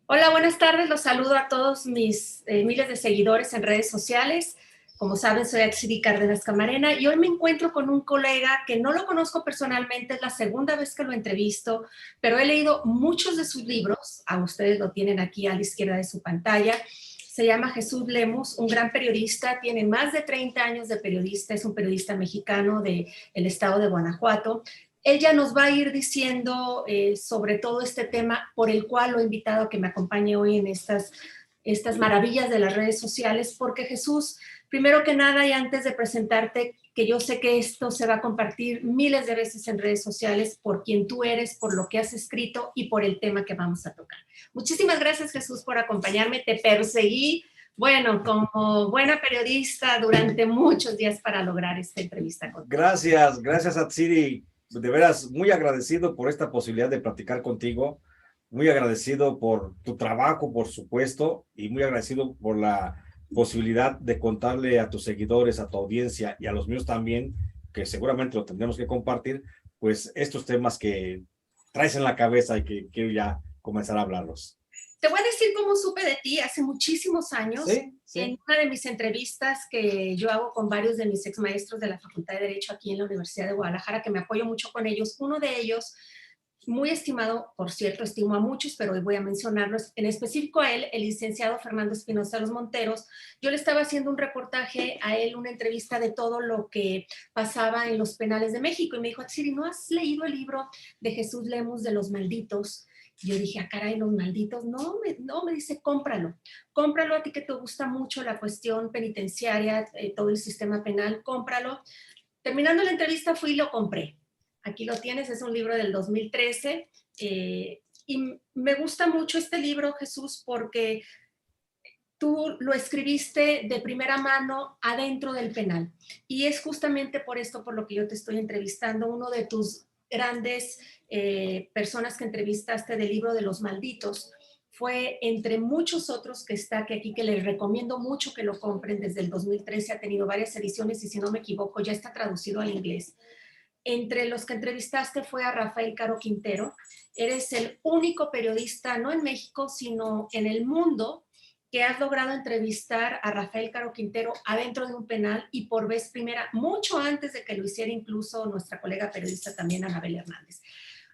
Hola, buenas tardes. Los saludo a todos mis miles de seguidores en redes sociales. Como saben, soy Atsiri Cárdenas Camarena y hoy me encuentro con un colega que no lo conozco personalmente, es la segunda vez que lo entrevisto, pero he leído muchos de sus libros. A ustedes lo tienen aquí a la izquierda de su pantalla. Se llama Jesús Lemus, un gran periodista, tiene más de 30 años de periodista, es un periodista mexicano del estado de Guanajuato. Él ya nos va a ir diciendo sobre todo este tema por el cual lo he invitado a que me acompañe hoy en estas maravillas de las redes sociales, porque Jesús, primero que nada y antes de presentarte, que yo sé que esto se va a compartir miles de veces en redes sociales por quien tú eres, por lo que has escrito y por el tema que vamos a tocar. Muchísimas gracias, Jesús, por acompañarme. Te perseguí, bueno, como buena periodista durante muchos días para lograr esta entrevista contigo. Gracias Atsiri. De veras, muy agradecido por esta posibilidad de platicar contigo, muy agradecido por tu trabajo, por supuesto, y muy agradecido por la posibilidad de contarle a tus seguidores, a tu audiencia y a los míos también, que seguramente lo tendremos que compartir, pues estos temas que traes en la cabeza y que quiero ya comenzar a hablarlos. Te voy a decir cómo supe de ti hace muchísimos años. Sí, En sí. una de mis entrevistas que yo hago con varios de mis exmaestros de la Facultad de Derecho aquí en la Universidad de Guadalajara, que me apoyo mucho con ellos, uno de ellos, muy estimado, por cierto, estimo a muchos, pero hoy voy a mencionarlos, en específico a él, el licenciado Fernando Espinosa Los Monteros. Yo le estaba haciendo un reportaje a él, una entrevista de todo lo que pasaba en los penales de México, y me dijo: Atsiri, ¿no has leído el libro de Jesús Lemus de Los Malditos? Y yo dije: caray, Los Malditos. No, me dice: cómpralo a ti que te gusta mucho la cuestión penitenciaria, todo el sistema penal, cómpralo. Terminando la entrevista fui y lo compré. Aquí lo tienes, es un libro del 2013, y me gusta mucho este libro, Jesús, porque tú lo escribiste de primera mano adentro del penal. Y es justamente por esto por lo que yo te estoy entrevistando, uno de tus grandes personas que entrevistaste del libro de Los Malditos. Fue entre muchos otros que está aquí, que les recomiendo mucho que lo compren. Desde el 2013 ha tenido varias ediciones y, si no me equivoco, ya está traducido al inglés. Entre los que entrevistaste fue a Rafael Caro Quintero. Eres el único periodista, no en México, sino en el mundo, que has logrado entrevistar a Rafael Caro Quintero adentro de un penal y por vez primera, mucho antes de que lo hiciera incluso nuestra colega periodista también, Anabel Hernández.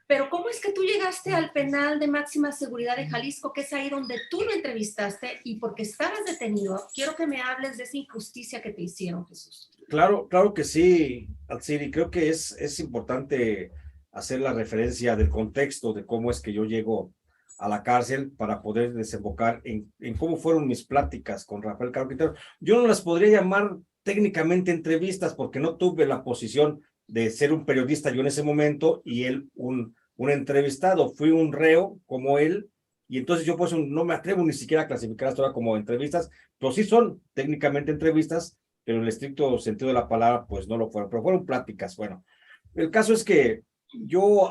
Pero ¿cómo es que tú llegaste al penal de máxima seguridad de Jalisco, que es ahí donde tú lo entrevistaste, y porque estabas detenido? Quiero que me hables de esa injusticia que te hicieron, Jesús. Claro que sí, Atsiri. Creo que es importante hacer la referencia del contexto de cómo es que yo llego a la cárcel para poder desembocar en cómo fueron mis pláticas con Rafael Caro Quintero. Yo no las podría llamar técnicamente entrevistas porque no tuve la posición de ser un periodista yo en ese momento y él un entrevistado. Fui un reo como él y entonces yo pues no me atrevo ni siquiera a clasificar esto ahora como entrevistas, pero sí son técnicamente entrevistas, pero en el estricto sentido de la palabra, pues no lo fueron, pero fueron pláticas. Bueno, el caso es que yo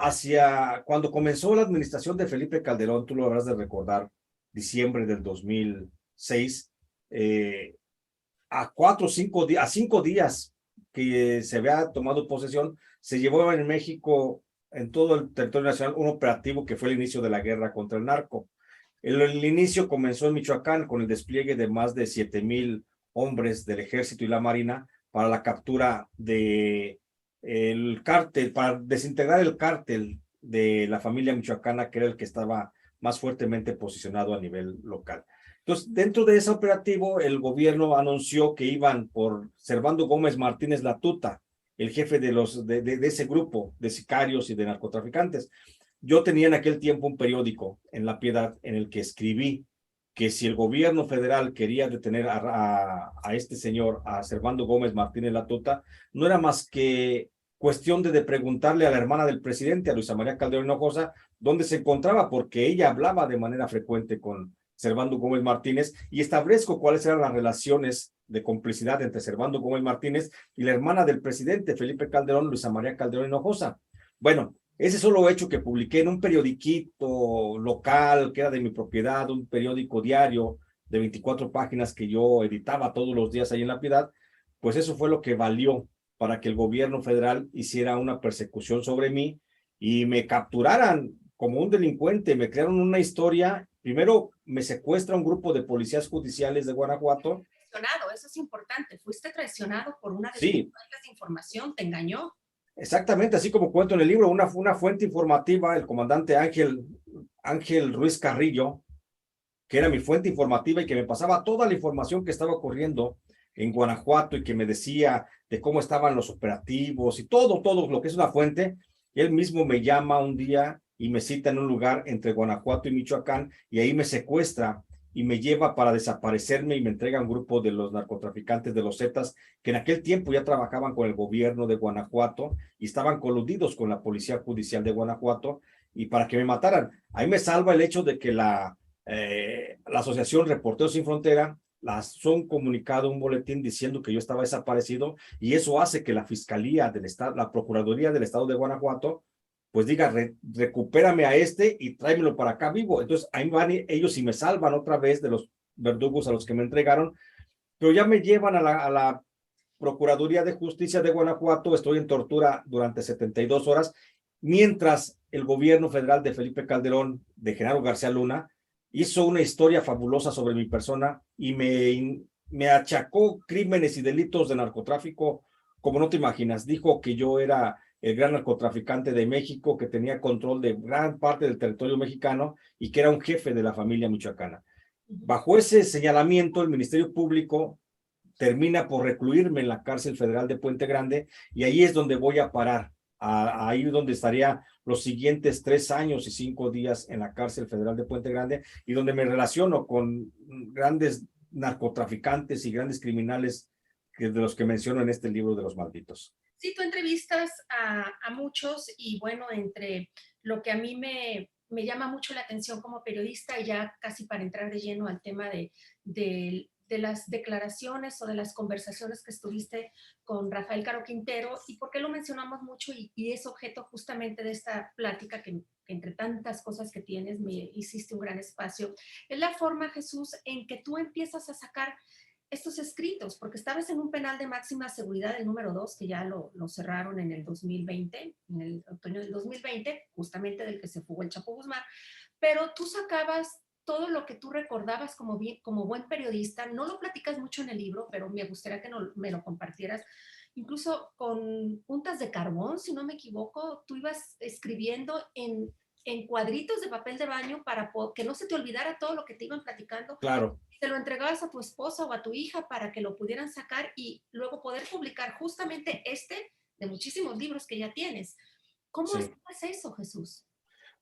cuando comenzó la administración de Felipe Calderón, tú lo habrás de recordar, diciembre del 2006, a 5 días que se había tomado posesión, se llevó en México, en todo el territorio nacional, un operativo que fue el inicio de la guerra contra el narco. El inicio comenzó en Michoacán con el despliegue de más de 7,000 hombres del ejército y la marina para la captura de el cártel, para desintegrar el cártel de la familia michoacana, que era el que estaba más fuertemente posicionado a nivel local. Entonces, dentro de ese operativo, el gobierno anunció que iban por Servando Gómez Martínez Latuta, el jefe de ese grupo de sicarios y de narcotraficantes. Yo tenía en aquel tiempo un periódico en La Piedad en el que escribí que si el gobierno federal quería detener a este señor, a Servando Gómez Martínez Latuta, no era más que cuestión de preguntarle a la hermana del presidente, a Luisa María Calderón Hinojosa, dónde se encontraba, porque ella hablaba de manera frecuente con Servando Gómez Martínez, y establezco cuáles eran las relaciones de complicidad entre Servando Gómez Martínez y la hermana del presidente, Felipe Calderón, Luisa María Calderón Hinojosa. Bueno, ese solo hecho que publiqué en un periodiquito local que era de mi propiedad, un periódico diario de 24 páginas que yo editaba todos los días ahí en La Piedad, pues eso fue lo que valió para que el gobierno federal hiciera una persecución sobre mí y me capturaran como un delincuente. Me crearon una historia primero me secuestra un grupo de policías judiciales de Guanajuato. Traicionado, eso es importante. Fuiste traicionado por una de tus Sí, fuentes de información, te engañó. exactamente, así como cuento en el libro, una fuente informativa, el comandante Ángel Ruiz Carrillo, que era mi fuente informativa y que me pasaba toda la información que estaba ocurriendo en Guanajuato y que me decía de cómo estaban los operativos y todo lo que es una fuente. Él mismo me llama un día y me cita en un lugar entre Guanajuato y Michoacán y ahí me secuestra y me lleva para desaparecerme y me entrega a un grupo de los narcotraficantes de los Zetas que en aquel tiempo ya trabajaban con el gobierno de Guanajuato y estaban coludidos con la Policía Judicial de Guanajuato y para que me mataran. Ahí me salva el hecho de que la Asociación Reporteros Sin Frontera lanzó un comunicado, un boletín diciendo que yo estaba desaparecido y eso hace que la Fiscalía del Estado, la Procuraduría del Estado de Guanajuato, pues diga, recupérame a este y tráemelo para acá vivo. Entonces ahí van ellos y me salvan otra vez de los verdugos a los que me entregaron, pero ya me llevan a la Procuraduría de Justicia de Guanajuato, estoy en tortura durante 72 horas, mientras el gobierno federal de Felipe Calderón, de Genaro García Luna, hizo una historia fabulosa sobre mi persona y me achacó crímenes y delitos de narcotráfico como no te imaginas. Dijo que yo era el gran narcotraficante de México, que tenía control de gran parte del territorio mexicano y que era un jefe de la familia michoacana. Bajo ese señalamiento, el Ministerio Público termina por recluirme en la cárcel federal de Puente Grande y ahí es donde voy a parar, ahí donde estaría los siguientes 3 años y 5 días en la cárcel federal de Puente Grande y donde me relaciono con grandes narcotraficantes y grandes criminales de los que menciono en este libro de los malditos. Sí, tú entrevistas a muchos y bueno, entre lo que a mí me llama mucho la atención como periodista, y ya casi para entrar de lleno al tema de las declaraciones o de las conversaciones que estuviste con Rafael Caro Quintero, y por qué lo mencionamos mucho y es objeto justamente de esta plática que entre tantas cosas que tienes me hiciste un gran espacio, es la forma, Jesús, en que tú empiezas a sacar estos escritos, porque estabas en un penal de máxima seguridad, el número 2, que ya lo cerraron en el 2020, en el otoño del 2020, justamente del que se fugó el Chapo Guzmán, pero tú sacabas todo lo que tú recordabas como buen periodista, no lo platicas mucho en el libro, pero me gustaría que me lo compartieras, incluso con puntas de carbón, si no me equivoco, tú ibas escribiendo en cuadritos de papel de baño para que no se te olvidara todo lo que te iban platicando. Claro. Te lo entregabas a tu esposa o a tu hija para que lo pudieran sacar y luego poder publicar justamente de muchísimos libros que ya tienes. ¿Cómo Sí. haces eso, Jesús?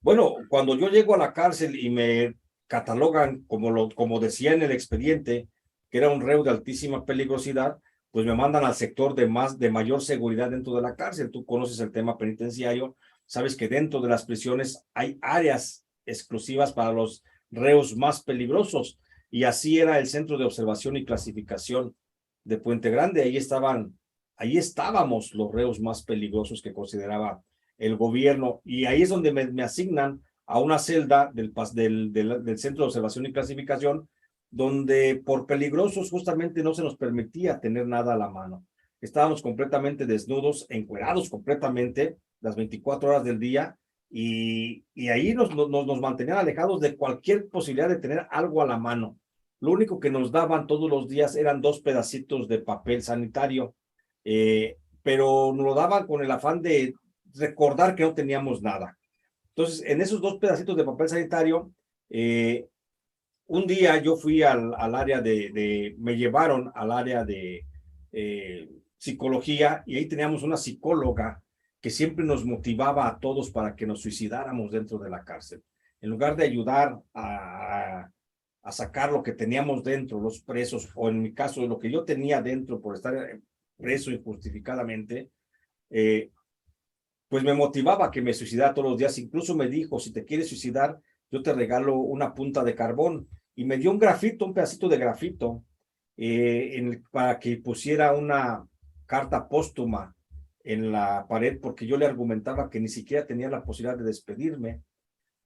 Bueno, cuando yo llego a la cárcel y me catalogan, como decía en el expediente, que era un reo de altísima peligrosidad, pues me mandan al sector de mayor seguridad dentro de la cárcel. Tú conoces el tema penitenciario, sabes que dentro de las prisiones hay áreas exclusivas para los reos más peligrosos, y así era el Centro de Observación y Clasificación de Puente Grande. Ahí estábamos los reos más peligrosos que consideraba el gobierno, y ahí es donde me asignan a una celda del Centro de Observación y Clasificación, donde por peligrosos justamente no se nos permitía tener nada a la mano. Estábamos completamente desnudos, encuerados completamente las 24 horas del día, y ahí nos mantenían alejados de cualquier posibilidad de tener algo a la mano. Lo único que nos daban todos los días eran 2 pedacitos de papel sanitario, pero nos lo daban con el afán de recordar que no teníamos nada. Entonces, en esos 2 pedacitos de papel sanitario, un día yo fui al área me llevaron al área de psicología, y ahí teníamos una psicóloga que siempre nos motivaba a todos para que nos suicidáramos dentro de la cárcel. En lugar de ayudar a sacar lo que teníamos dentro, los presos, o en mi caso, lo que yo tenía dentro por estar preso injustificadamente, pues me motivaba a que me suicidara todos los días. Incluso me dijo, si te quieres suicidar, yo te regalo una punta de carbón. Y me dio un grafito, un pedacito de grafito, para que pusiera una carta póstuma en la pared, porque yo le argumentaba que ni siquiera tenía la posibilidad de despedirme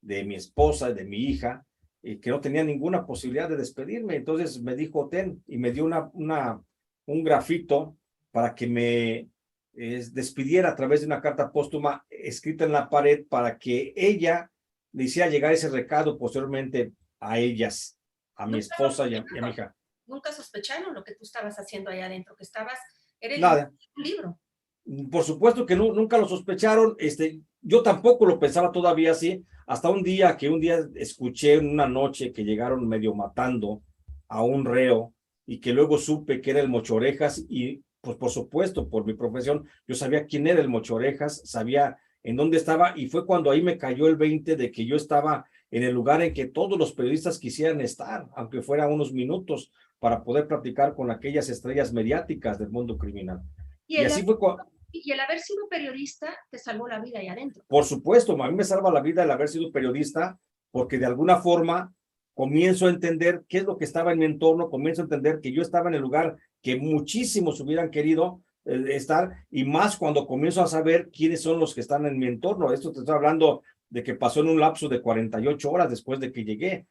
de mi esposa, de mi hija, y que no tenía ninguna posibilidad de despedirme. Entonces me dijo, ten, y me dio un grafito para que me despidiera a través de una carta póstuma escrita en la pared, para que ella le hiciera llegar ese recado posteriormente a ellas, a mi Nunca lo esposa y a mi sospecharon, hija. nunca sospecharon lo que tú estabas haciendo allá adentro, que estabas, era el Nada. libro. Por supuesto que nunca lo sospecharon, yo tampoco lo pensaba todavía así, hasta un día escuché en una noche que llegaron medio matando a un reo y que luego supe que era el Mochorejas y pues por supuesto, por mi profesión, yo sabía quién era el Mochorejas, sabía en dónde estaba y fue cuando ahí me cayó el 20 de que yo estaba en el lugar en que todos los periodistas quisieran estar, aunque fuera unos minutos, para poder platicar con aquellas estrellas mediáticas del mundo criminal. Y Y el, así fue cuando... y el haber sido periodista te salvó la vida ahí adentro. Por supuesto, a mí me salva la vida el haber sido periodista, porque de alguna forma comienzo a entender qué es lo que estaba en mi entorno, comienzo a entender que yo estaba en el lugar que muchísimos hubieran querido estar, y más cuando comienzo a saber quiénes son los que están en mi entorno. Esto te estoy hablando de que pasó en un lapso de 48 horas después de que llegué.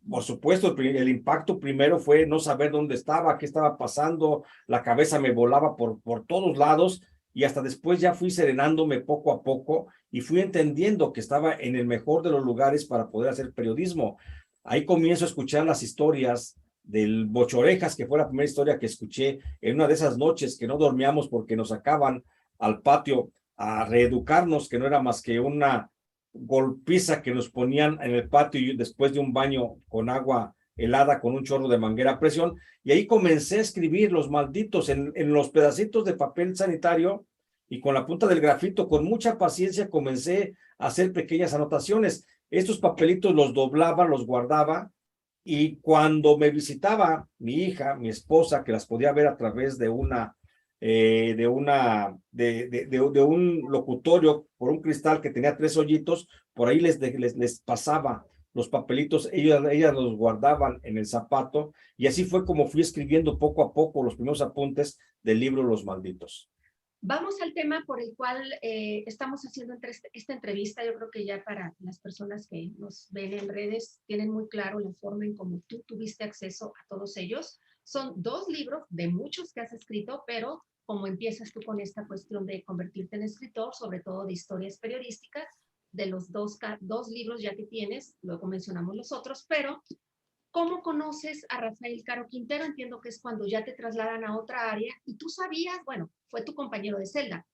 Por supuesto, el impacto primero fue no saber dónde estaba, qué estaba pasando, la cabeza me volaba por todos lados, y hasta después ya fui serenándome poco a poco y fui entendiendo que estaba en el mejor de los lugares para poder hacer periodismo. Ahí comienzo a escuchar las historias del Bochorejas, que fue la primera historia que escuché en una de esas noches que no dormíamos porque nos sacaban al patio a reeducarnos, que no era más que una golpiza que nos ponían en el patio y después de un baño con agua helada con un chorro de manguera a presión, y ahí comencé a escribir los malditos en los pedacitos de papel sanitario y con la punta del grafito, con mucha paciencia comencé a hacer pequeñas anotaciones. Estos papelitos los doblaba, los guardaba, y cuando me visitaba mi hija, mi esposa, que las podía ver a través de un locutorio por un cristal que tenía 3 hoyitos, por ahí les pasaba los papelitos, ellas los guardaban en el zapato, y así fue como fui escribiendo poco a poco los primeros apuntes del libro Los Malditos. Vamos al tema por el cual estamos haciendo esta entrevista. Yo creo que ya para las personas que nos ven en redes tienen muy claro la forma en cómo tú tuviste acceso a todos ellos. Son 2 libros de muchos que has escrito, pero como empiezas tú con esta cuestión de convertirte en escritor, sobre todo de historias periodísticas, de los dos libros ya que tienes, luego mencionamos los otros, pero ¿cómo conoces a Rafael Caro Quintero? Entiendo que es cuando ya te trasladan a otra área y tú sabías, bueno, fue tu compañero de celda,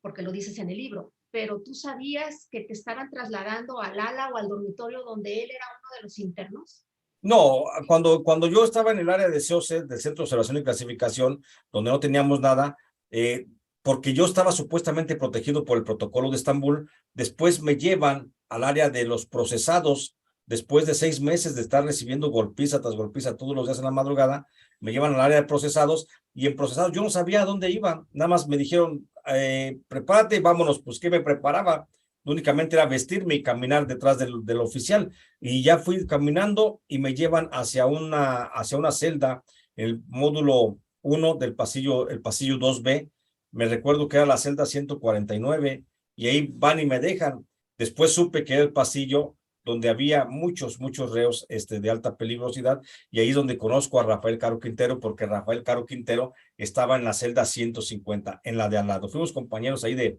porque lo dices en el libro, pero tú sabías que te estaban trasladando al ala o al dormitorio donde él era uno de los internos. No, cuando yo estaba en el área de COC, del Centro de Observación y Clasificación, donde no teníamos nada, porque yo estaba supuestamente protegido por el protocolo de Estambul, después me llevan al área de los procesados, después de 6 meses de estar recibiendo golpiza tras golpiza todos los días en la madrugada, me llevan al área de procesados, y en procesados yo no sabía a dónde iba, nada más me dijeron, prepárate, vámonos. Pues ¿qué me preparaba? Únicamente era vestirme y caminar detrás del oficial, y ya fui caminando y me llevan hacia una celda, el módulo 1 del pasillo, el pasillo 2B. Me recuerdo que era la celda 149, y ahí van y me dejan. Después supe que era el pasillo donde había muchos reos de alta peligrosidad, y ahí es donde conozco a Rafael Caro Quintero, porque Rafael Caro Quintero estaba en la celda 150, en la de al lado. Fuimos compañeros ahí de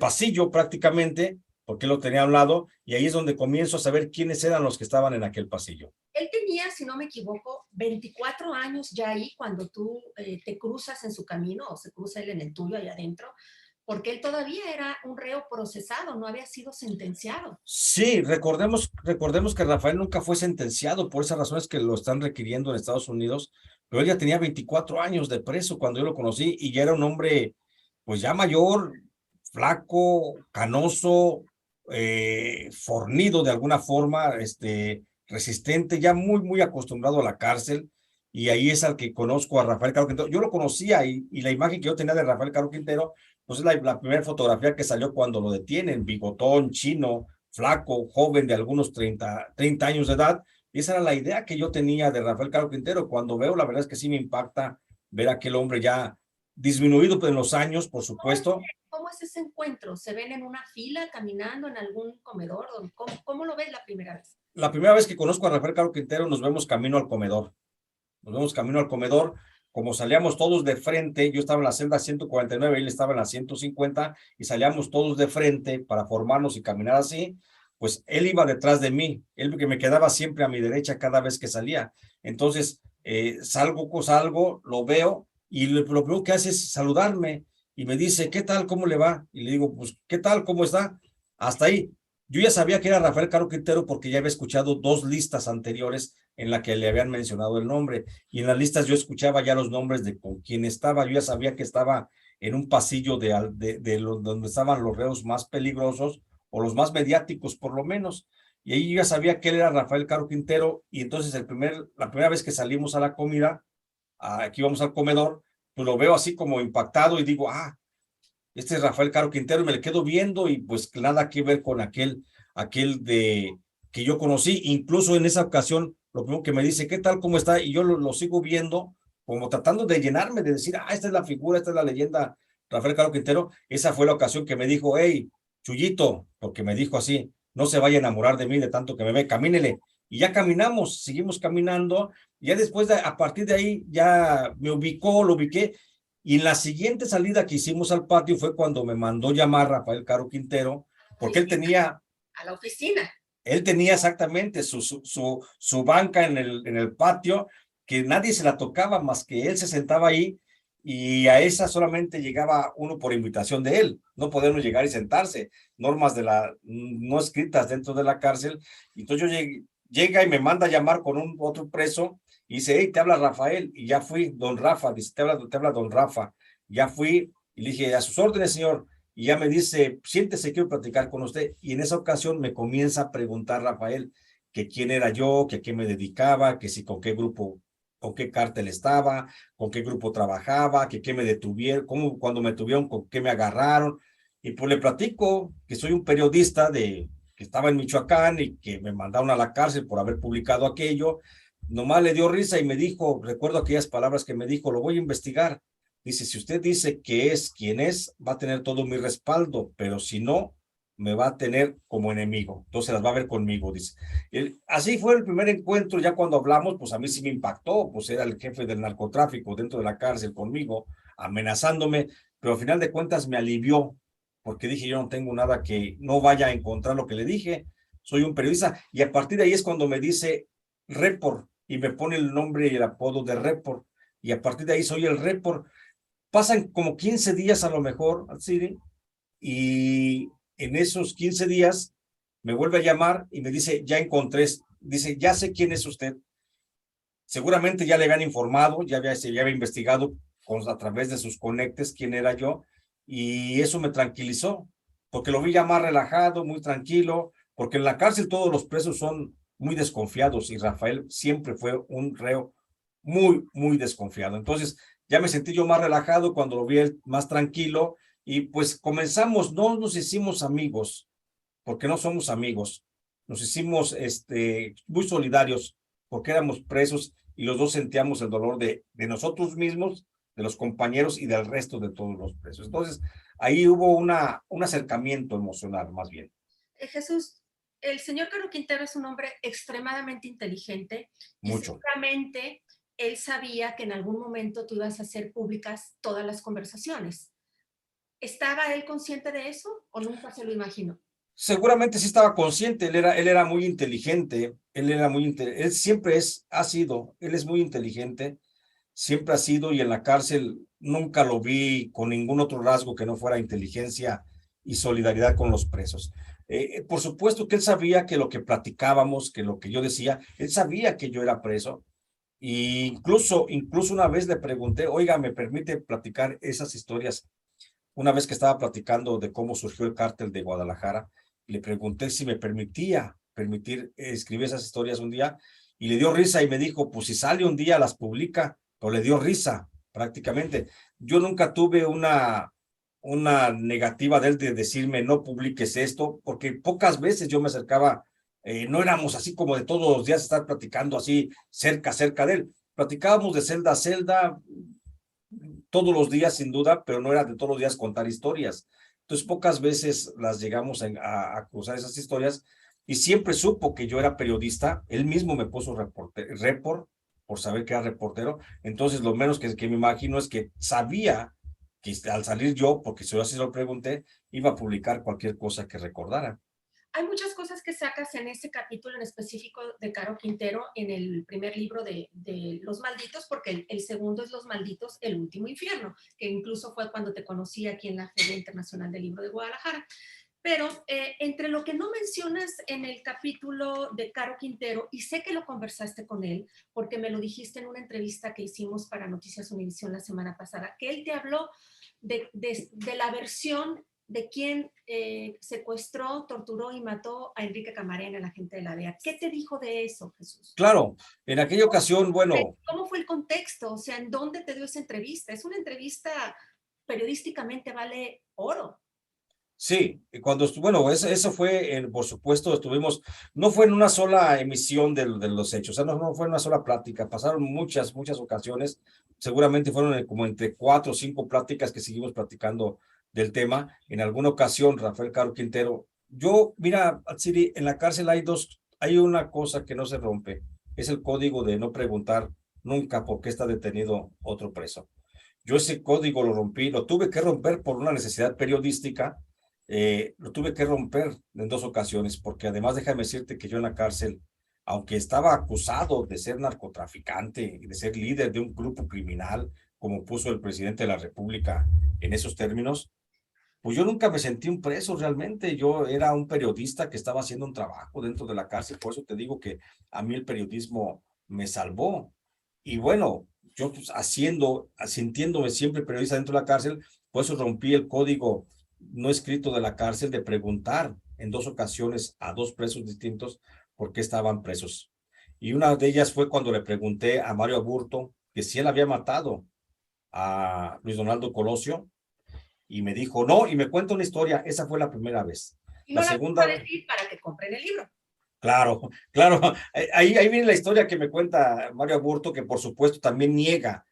pasillo prácticamente, porque lo tenía a un lado, y ahí es donde comienzo a saber quiénes eran los que estaban en aquel pasillo. Él tenía, si no me equivoco, 24 años ya ahí cuando tú te cruzas en su camino, o se cruza él en el tuyo allá adentro, porque él todavía era un reo procesado, no había sido sentenciado. Sí, recordemos que Rafael nunca fue sentenciado, por esas razones que lo están requiriendo en Estados Unidos, pero él ya tenía 24 años de preso cuando yo lo conocí, y ya era un hombre pues ya mayor, flaco, canoso, fornido de alguna forma, resistente, ya muy acostumbrado a la cárcel, y ahí es al que conozco a Rafael Caro Quintero. Yo lo conocía, y la imagen que yo tenía de Rafael Caro Quintero, pues es la primera fotografía que salió cuando lo detienen, bigotón, chino, flaco, joven de algunos 30 años de edad, y esa era la idea que yo tenía de Rafael Caro Quintero. Cuando veo, la verdad es que sí me impacta ver a aquel hombre ya disminuido en los años, por supuesto. ¿Cómo es ese encuentro? ¿Se ven en una fila, caminando en algún comedor? ¿Cómo lo ves la primera vez? La primera vez que conozco a Rafael Caro Quintero, nos vemos camino al comedor. Como salíamos todos de frente, yo estaba en la celda 149, él estaba en la 150, y salíamos todos de frente para formarnos y caminar así. pues él iba detrás de mí, él que me quedaba siempre a mi derecha cada vez que salía. Entonces, salgo, lo veo y lo primero que hace es saludarme y me dice, ¿qué tal? ¿Cómo le va? Y le digo, pues, ¿qué tal? ¿Cómo está? Hasta ahí. Yo ya sabía que era Rafael Caro Quintero porque ya había escuchado 2 listas anteriores en la que le habían mencionado el nombre. Y en las listas yo escuchaba ya los nombres de con quién estaba. Yo ya sabía que estaba en un pasillo donde estaban los reos más peligrosos o los más mediáticos por lo menos. Y ahí yo ya sabía que él era Rafael Caro Quintero. Y entonces la primera vez que salimos a la comida, aquí vamos al comedor, pues lo veo así como impactado y digo, este es Rafael Caro Quintero, y me le quedo viendo y pues nada que ver con aquel que yo conocí. Incluso en esa ocasión, lo primero que me dice, ¿qué tal? ¿Cómo está? Y yo lo sigo viendo, como tratando de llenarme, de decir, esta es la figura, esta es la leyenda, Rafael Caro Quintero. Esa fue la ocasión que me dijo, hey, Chuyito, porque me dijo así, no se vaya a enamorar de mí de tanto que me ve, camínele. Y ya caminamos, seguimos caminando, y ya después, a partir de ahí, ya lo ubiqué, y en la siguiente salida que hicimos al patio fue cuando me mandó llamar Rafael Caro Quintero, porque él tenía... A la oficina. Él tenía exactamente su banca en el patio, que nadie se la tocaba más que él se sentaba ahí, y a esa solamente llegaba uno por invitación de él. No podemos llegar y sentarse, normas no escritas dentro de la cárcel. Entonces llega y me manda a llamar con otro preso y dice, hey, te habla Rafael, y ya fui, don Rafa, dice, te habla don Rafa. Ya fui y le dije, a sus órdenes, señor. Y ya me dice, siéntese, quiero platicar con usted. Y en esa ocasión me comienza a preguntar Rafael que quién era yo, que a qué me dedicaba, que si con qué grupo, con qué cártel estaba, con qué grupo trabajaba, que qué me detuvieron, cuando me tuvieron, con qué me agarraron. Y pues le platico que soy un periodista que estaba en Michoacán y que me mandaron a la cárcel por haber publicado aquello. Nomás le dio risa y me dijo, recuerdo aquellas palabras que me dijo, lo voy a investigar. Dice, si usted dice que es quien es, va a tener todo mi respaldo, pero si no, me va a tener como enemigo. Entonces las va a ver conmigo, dice. Así fue el primer encuentro, ya cuando hablamos, pues a mí sí me impactó, pues era el jefe del narcotráfico dentro de la cárcel conmigo, amenazándome, pero al final de cuentas me alivió, porque dije, yo no tengo nada que no vaya a encontrar lo que le dije, soy un periodista, y a partir de ahí es cuando me dice Report, y me pone el nombre y el apodo de Report, y a partir de ahí soy el Report. Pasan como 15 días a lo mejor, Siri, y en esos 15 días me vuelve a llamar y me dice, ya encontré, dice, ya sé quién es usted. Seguramente ya le habían informado, ya había investigado a través de sus conectes quién era yo, y eso me tranquilizó, porque lo vi ya más relajado, muy tranquilo, porque en la cárcel todos los presos son muy desconfiados, y Rafael siempre fue un reo muy, muy desconfiado. Entonces, ya me sentí yo más relajado cuando lo vi él más tranquilo, y pues comenzamos, no nos hicimos amigos, porque no somos amigos, nos hicimos muy solidarios, porque éramos presos y los dos sentíamos el dolor de nosotros mismos, de los compañeros y del resto de todos los presos. Entonces, ahí hubo un acercamiento emocional, más bien. Jesús, el señor Caro Quintero es un hombre extremadamente inteligente y Mucho. seguramente él sabía que en algún momento tú ibas a hacer públicas todas las conversaciones. ¿Estaba él consciente de eso o nunca se lo imaginó? Seguramente sí estaba consciente, él era muy inteligente, él siempre él es muy inteligente, siempre ha sido, y en la cárcel nunca lo vi con ningún otro rasgo que no fuera inteligencia y solidaridad con los presos. Por supuesto que él sabía que lo que platicábamos, que lo que yo decía, él sabía que yo era preso, e incluso una vez le pregunté, oiga, ¿me permite platicar esas historias? Una vez que estaba platicando de cómo surgió el cártel de Guadalajara, le pregunté si me permitir escribir esas historias un día, y le dio risa y me dijo, pues si sale un día las publica, pero le dio risa prácticamente. Yo nunca tuve una negativa de él de decirme no publiques esto, porque pocas veces yo me acercaba, no éramos así como de todos los días estar platicando así cerca de él. Platicábamos de celda a celda, todos los días sin duda, pero no era de todos los días contar historias. Entonces pocas veces las llegamos a cruzar esas historias, y siempre supo que yo era periodista. Él mismo me puso report por saber que era reportero. Entonces lo menos que me imagino es que sabía que al salir yo, porque si yo así lo pregunté, iba a publicar cualquier cosa que recordara. Hay muchas cosas que sacas en ese capítulo en específico de Caro Quintero en el primer libro de Los Malditos, porque el segundo es Los Malditos, el último infierno, que incluso fue cuando te conocí aquí en la Feria Internacional del Libro de Guadalajara. Pero entre lo que no mencionas en el capítulo de Caro Quintero, y sé que lo conversaste con él, porque me lo dijiste en una entrevista que hicimos para Noticias Univisión la semana pasada, que él te habló de la versión de quien secuestró, torturó y mató a Enrique Camarena, la gente de la DEA. ¿Qué te dijo de eso, Jesús? Claro, en aquella ocasión, bueno. ¿Cómo fue el contexto? O sea, ¿en dónde te dio esa entrevista? Es una entrevista periodísticamente vale oro. Sí, cuando, bueno, eso fue, por supuesto, estuvimos, no fue en una sola emisión de los hechos, o sea, no fue en una sola plática, pasaron muchas ocasiones, seguramente fueron como entre 4 o 5 pláticas que seguimos platicando del tema. En alguna ocasión, Rafael Caro Quintero, mira, Atsiri, en la cárcel hay una cosa que no se rompe, es el código de no preguntar nunca por qué está detenido otro preso. Yo ese código lo rompí, lo tuve que romper por una necesidad periodística. Lo tuve que romper en 2 ocasiones, porque además déjame decirte que yo en la cárcel, aunque estaba acusado de ser narcotraficante y de ser líder de un grupo criminal, como puso el presidente de la República en esos términos, pues yo nunca me sentí un preso realmente. Yo era un periodista que estaba haciendo un trabajo dentro de la cárcel, por eso te digo que a mí el periodismo me salvó. Y bueno, yo pues, sintiéndome siempre periodista dentro de la cárcel, por eso rompí el código no escrito de la cárcel de preguntar en 2 ocasiones a 2 presos distintos por qué estaban presos. Y una de ellas fue cuando le pregunté a Mario Aburto que si él había matado a Luis Donaldo Colosio, y me dijo no, y me cuenta una historia. Esa fue la primera vez. Y La no la segunda vez, decir para que compren el libro. Claro, claro. Ahí viene la historia que me cuenta Mario Aburto, que por supuesto también niega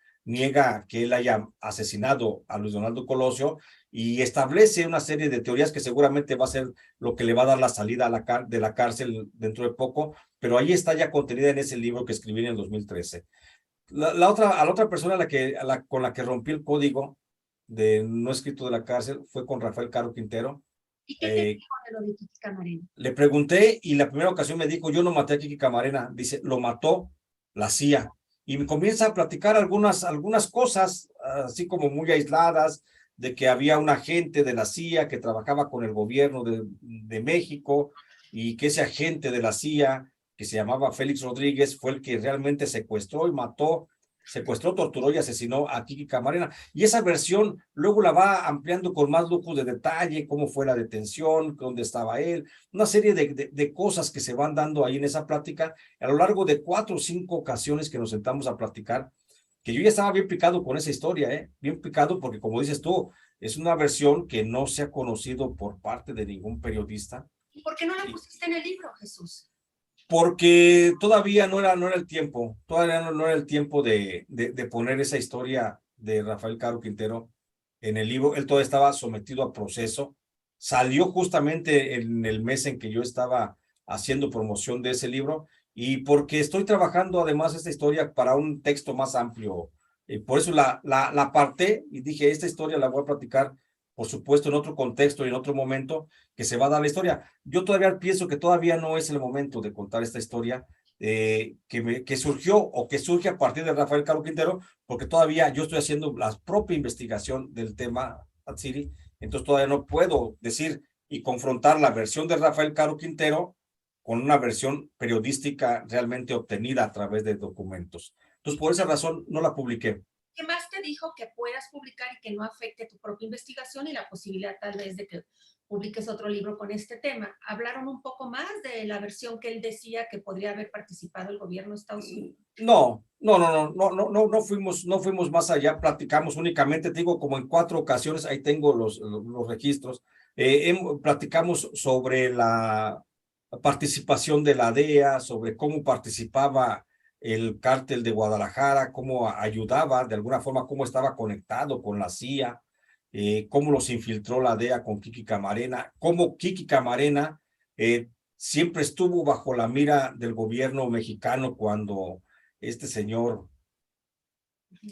que él haya asesinado a Luis Donaldo Colosio, y establece una serie de teorías que seguramente va a ser lo que le va a dar la salida de la cárcel dentro de poco, pero ahí está ya contenida en ese libro que escribí en el 2013. A la otra persona con la que rompí el código de no escrito de la cárcel fue con Rafael Caro Quintero. ¿Y qué te dijo de lo de Kiki Camarena? Le pregunté y la primera ocasión me dijo, yo no maté a Kiki Camarena, dice, lo mató la CIA. Y me comienza a platicar algunas cosas, así como muy aisladas, de que había un agente de la CIA que trabajaba con el gobierno de México, y que ese agente de la CIA, que se llamaba Félix Rodríguez, fue el que realmente secuestró, torturó y asesinó a Kiki Camarena. Y esa versión luego la va ampliando con más lujo de detalle, cómo fue la detención, dónde estaba él, una serie de cosas que se van dando ahí en esa plática, a lo largo de 4 o 5 ocasiones que nos sentamos a platicar, que yo ya estaba bien picado con esa historia, bien picado, porque como dices tú, es una versión que no se ha conocido por parte de ningún periodista. ¿Y por qué no la pusiste en el libro, Jesús? Porque todavía no era el tiempo, todavía no era el tiempo de poner esa historia de Rafael Caro Quintero en el libro. Él todavía estaba sometido a proceso. Salió justamente en el mes en que yo estaba haciendo promoción de ese libro, y porque estoy trabajando además esta historia para un texto más amplio. Por eso la aparté y dije, esta historia la voy a platicar, por supuesto, en otro contexto y en otro momento que se va a dar la historia. Yo todavía pienso que todavía no es el momento de contar esta historia que surgió o que surge a partir de Rafael Caro Quintero, porque todavía yo estoy haciendo la propia investigación del tema, Atsiri, entonces todavía no puedo decir y confrontar la versión de Rafael Caro Quintero con una versión periodística realmente obtenida a través de documentos. Entonces, por esa razón no la publiqué. ¿Qué más te dijo que puedas publicar y que no afecte tu propia investigación y la posibilidad tal vez de que publiques otro libro con este tema? ¿Hablaron un poco más de la versión que él decía que podría haber participado el gobierno de Estados Unidos? No fuimos más allá, platicamos únicamente, te digo, como en 4 ocasiones, ahí tengo los registros, platicamos sobre la participación de la DEA, sobre cómo participaba el cártel de Guadalajara, cómo ayudaba, de alguna forma, cómo estaba conectado con la CIA, cómo los infiltró la DEA con Kiki Camarena, cómo Kiki Camarena siempre estuvo bajo la mira del gobierno mexicano cuando este señor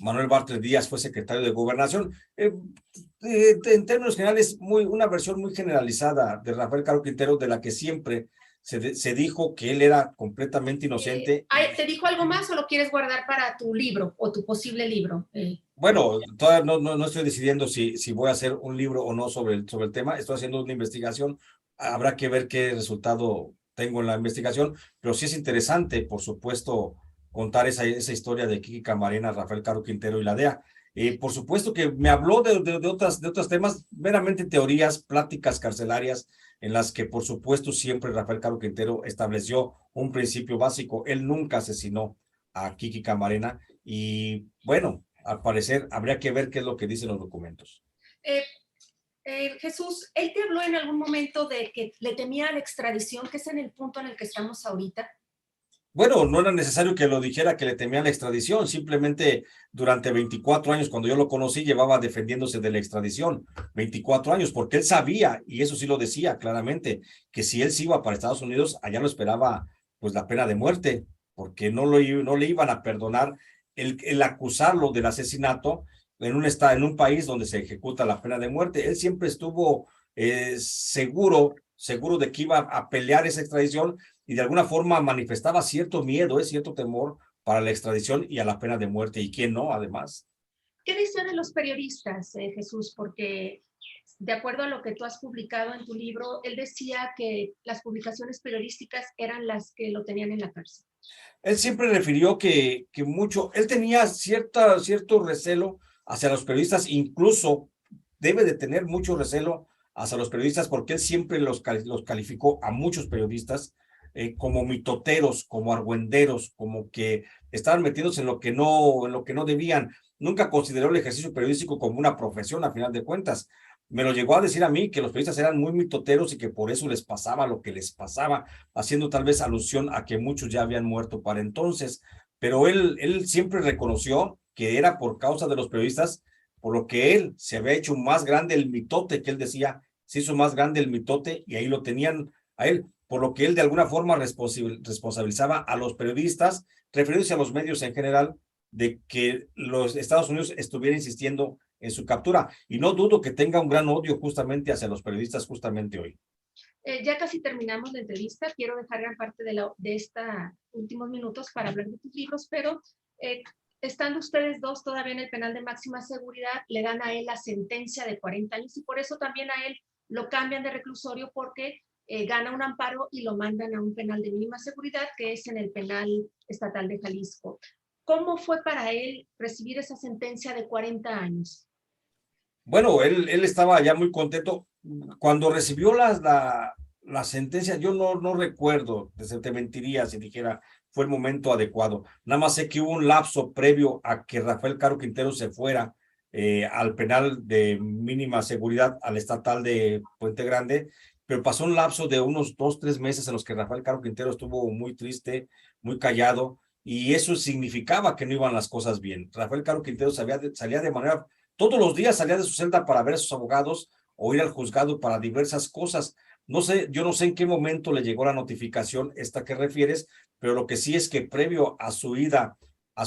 Manuel Bartlett Díaz fue secretario de Gobernación. En términos generales, una versión muy generalizada de Rafael Caro Quintero, de la que siempre se dijo que él era completamente inocente. ¿Te dijo algo más o lo quieres guardar para tu libro o tu posible libro? Bueno, todavía no estoy decidiendo si voy a hacer un libro o no sobre el tema. Estoy haciendo una investigación. Habrá que ver qué resultado tengo en la investigación, pero sí es interesante, por supuesto, contar esa historia de Kiki Camarena, Rafael Caro Quintero y la DEA. Por supuesto que me habló de otros temas, meramente teorías, pláticas carcelarias, en las que, por supuesto, siempre Rafael Caro Quintero estableció un principio básico. Él nunca asesinó a Kiki Camarena y, bueno, al parecer habría que ver qué es lo que dicen los documentos. Jesús, ¿él te habló en algún momento de que le temía la extradición, que es en el punto en el que estamos ahorita? Bueno, no era necesario que lo dijera que le temía la extradición, simplemente durante 24 años, cuando yo lo conocí, llevaba defendiéndose de la extradición, 24 años, porque él sabía, y eso sí lo decía claramente, que si él se iba para Estados Unidos, allá lo esperaba pues la pena de muerte, porque no le iban a perdonar el acusarlo del asesinato en un país donde se ejecuta la pena de muerte. Él siempre estuvo seguro de que iba a pelear esa extradición y de alguna forma manifestaba cierto miedo, cierto temor para la extradición y a la pena de muerte. ¿Y quién no, además? ¿Qué dice de los periodistas, Jesús? Porque de acuerdo a lo que tú has publicado en tu libro, él decía que las publicaciones periodísticas eran las que lo tenían en la cárcel. Él siempre refirió que él tenía cierto recelo hacia los periodistas, incluso debe de tener mucho recelo hacia los periodistas porque él siempre los calificó a muchos periodistas como mitoteros, como argüenderos, como que estaban metidos en lo que no debían. Nunca consideró el ejercicio periodístico como una profesión, a final de cuentas. Me lo llegó a decir a mí que los periodistas eran muy mitoteros y que por eso les pasaba lo que les pasaba, haciendo tal vez alusión a que muchos ya habían muerto para entonces. Pero él siempre reconoció que era por causa de los periodistas, por lo que él se había hecho más grande el mitote, que él decía, se hizo más grande el mitote y ahí lo tenían a él, por lo que él de alguna forma responsabilizaba a los periodistas, refiriéndose a los medios en general, de que los Estados Unidos estuvieran insistiendo en su captura. Y no dudo que tenga un gran odio justamente hacia los periodistas justamente hoy. Ya casi terminamos la entrevista. Quiero dejar gran parte de estos últimos minutos para hablar de tus libros, pero estando ustedes dos todavía en el penal de máxima seguridad, le dan a él la sentencia de 40 años y por eso también a él lo cambian de reclusorio porque gana un amparo y lo mandan a un penal de mínima seguridad que es en el penal estatal de Jalisco. ¿Cómo fue para él recibir esa sentencia de 40 años? Bueno, él estaba ya muy contento. Cuando recibió la sentencia, yo no recuerdo, te mentiría si dijera fue el momento adecuado. Nada más sé que hubo un lapso previo a que Rafael Caro Quintero se fuera al penal de mínima seguridad, al estatal de Puente Grande, pero pasó un lapso de unos 2, 3 meses en los que Rafael Caro Quintero estuvo muy triste, muy callado, y eso significaba que no iban las cosas bien. Rafael Caro Quintero salía de manera todos los días salía de su celda para ver a sus abogados o ir al juzgado para diversas cosas. No sé, yo no sé en qué momento le llegó la notificación esta que refieres, pero lo que sí es que previo a su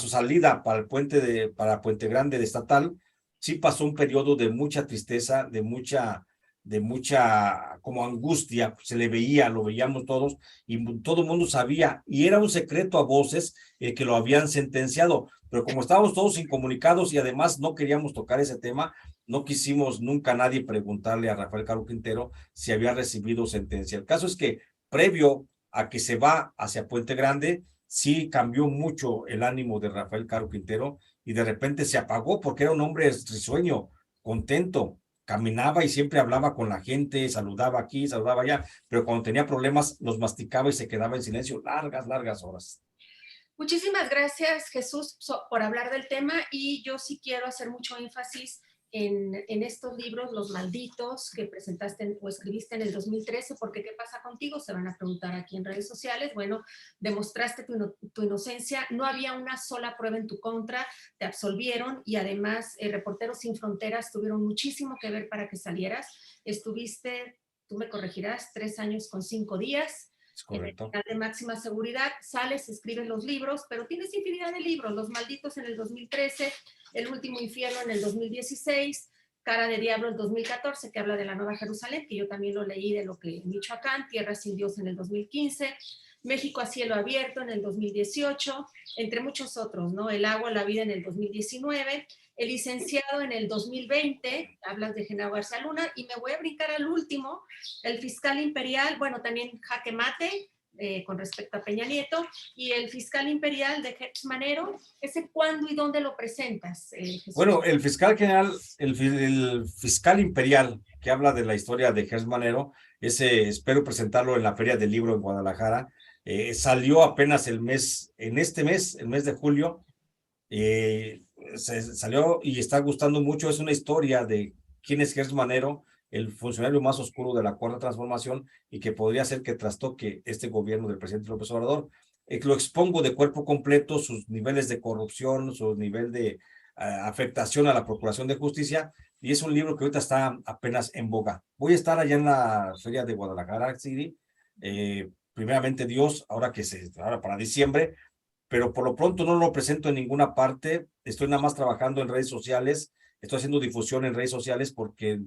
salida para para Puente Grande de Estatal, sí pasó un periodo de mucha tristeza, de mucha como angustia, se le veía, lo veíamos todos, y todo el mundo sabía, y era un secreto a voces que lo habían sentenciado, pero como estábamos todos incomunicados y además no queríamos tocar ese tema, no quisimos nunca nadie preguntarle a Rafael Caro Quintero si había recibido sentencia. El caso es que previo a que se va hacia Puente Grande, sí cambió mucho el ánimo de Rafael Caro Quintero y de repente se apagó porque era un hombre risueño, contento, caminaba y siempre hablaba con la gente, saludaba aquí, saludaba allá, pero cuando tenía problemas los masticaba y se quedaba en silencio largas horas. Muchísimas gracias, Jesús, por hablar del tema y yo sí quiero hacer mucho énfasis en estos libros, Los Malditos, que presentaste o escribiste en el 2013, porque ¿qué pasa contigo? Se van a preguntar aquí en redes sociales. Bueno, demostraste tu inocencia, no había una sola prueba en tu contra, te absolvieron y además Reporteros Sin Fronteras tuvieron muchísimo que ver para que salieras. Estuviste, tú me corregirás, 3 años con 5 días. Es correcto. En el de máxima seguridad, sales, escribes los libros, pero tienes infinidad de libros, Los Malditos en el 2013, El Último Infierno en el 2016, Cara de Diablo el 2014, que habla de la Nueva Jerusalén, que yo también lo leí de lo que en Michoacán, Tierra sin Dios en el 2015, México a cielo abierto en el 2018, entre muchos otros, ¿no? El agua, la vida en el 2019, El licenciado en el 2020, hablas de Genaro García Luna, y me voy a brincar al último, El fiscal imperial, bueno, también Jaque Mate, con respecto a Peña Nieto, y El fiscal imperial de Gertz Manero. ¿Ese cuándo y dónde lo presentas, Jesús? Bueno, el fiscal general, el fiscal imperial que habla de la historia de Gertz Manero, ese espero presentarlo en la Feria del Libro en Guadalajara. Salió apenas en este mes, el mes de julio, salió y está gustando mucho. Es una historia de quién es Gertz Manero, el funcionario más oscuro de la Cuarta Transformación y que podría ser que trastoque este gobierno del presidente López Obrador. Lo expongo de cuerpo completo, sus niveles de corrupción, su nivel de afectación a la Procuración de Justicia, y es un libro que ahorita está apenas en boga. Voy a estar allá en la Feria de Guadalajara City, primeramente Dios, ahora para diciembre, pero por lo pronto no lo presento en ninguna parte. Estoy nada más trabajando en redes sociales, estoy haciendo difusión en redes sociales porque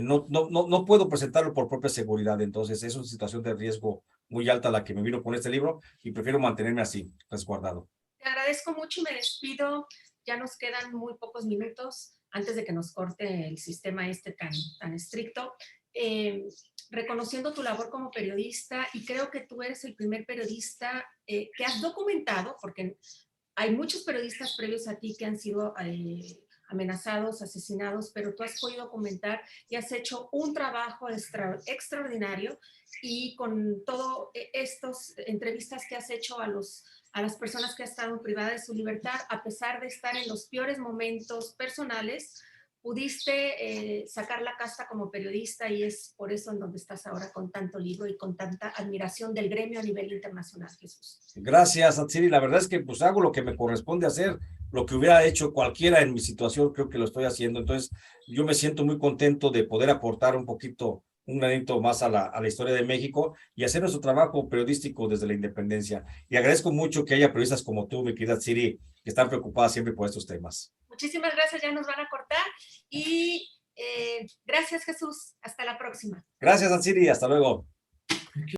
no puedo presentarlo por propia seguridad. Entonces es una situación de riesgo muy alta la que me vino con este libro y prefiero mantenerme así, resguardado. Te agradezco mucho y me despido. Ya nos quedan muy pocos minutos antes de que nos corte el sistema tan estricto. Reconociendo tu labor como periodista, y creo que tú eres el primer periodista que has documentado, porque hay muchos periodistas previos a ti que han sido amenazados, asesinados, pero tú has podido documentar y has hecho un trabajo extraordinario, y con todas estas entrevistas que has hecho a las personas que han estado privadas de su libertad, a pesar de estar en los peores momentos personales, pudiste sacar la casta como periodista, y es por eso en donde estás ahora con tanto libro y con tanta admiración del gremio a nivel internacional, Jesús. Gracias, Atsiri. La verdad es que pues hago lo que me corresponde hacer, lo que hubiera hecho cualquiera en mi situación, creo que lo estoy haciendo. Entonces, yo me siento muy contento de poder aportar un poquito, un granito más a la historia de México y hacer nuestro trabajo periodístico desde la independencia. Y agradezco mucho que haya periodistas como tú, mi querida Atsiri, que están preocupadas siempre por estos temas. Muchísimas gracias, ya nos van a cortar, y gracias, Jesús. Hasta la próxima. Gracias, Atsiri. Hasta luego.